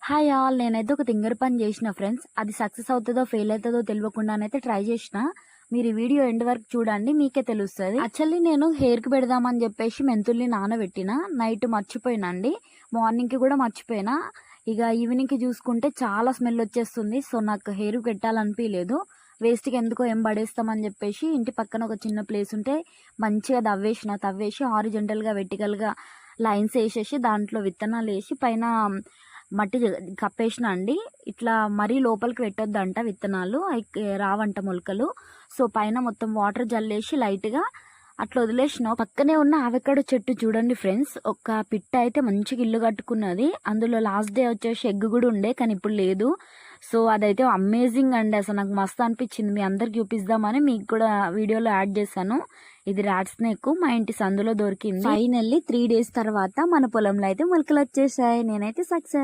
Hi all. నేనైతే ఒక తింగర పని చేసిన ఫ్రెండ్స్. అది సక్సెస్ అవుతుందో ఫెయిల్ అవుతుందో తెలియకుండానైతే ట్రై చేసిన. మీరు ఈ వీడియో ఎండ్ వరకు చూడండి, మీకే తెలుస్తుంది. యాక్చువల్లీ నేను హెయిర్కి పెడదామని చెప్పేసి మెంతుల్ని నానబెట్టిన. నైట్ మర్చిపోయినండి, మార్నింగ్కి కూడా మర్చిపోయినా. ఇక ఈవినింగ్కి చూసుకుంటే చాలా స్మెల్ వచ్చేస్తుంది. సో నాకు హెయిర్కి పెట్టాలనిపించలేదు. వేస్ట్కి ఎందుకో ఏం పడేస్తామని చెప్పేసి ఇంటి పక్కన ఒక చిన్న ప్లేస్ ఉంటే మంచిగా తవ్వేసి హారిజంటల్గా వెర్టికల్గా లైన్స్ వేసేసి దాంట్లో విత్తనాలు వేసి పైన మట్టి కప్పేసిన అండి. ఇట్లా మరీ లోపలికి పెట్టొద్దంట విత్తనాలు, రావంట మొలకలు. సో పైన మొత్తం వాటర్ జల్లేసి లైట్గా అట్లా వదిలేసిన. పక్కనే ఉన్న ఆవకాడో చెట్టు చూడండి ఫ్రెండ్స్, ఒక పిట్ట అయితే మంచిగా ఇల్లు కట్టుకున్నది. అందులో లాస్ట్ డే వచ్చేసి ఎగ్ కూడా ఉండే, కానీ ఇప్పుడు లేదు. సో అదైతే అమేజింగ్ అండి, అసలు నాకు మస్తు అనిపించింది. మీ అందరికి చూపిద్దామని మీకు కూడా వీడియోలో యాడ్ చేశాను. ఇది ర్యాట్ స్నేక్, మా ఇంటి సందులో దొరికింది. ఫైనల్లీ 3 days తర్వాత మన పొలంలో అయితే మొలకలు వచ్చేసాయి. నేనైతే సక్సెస్.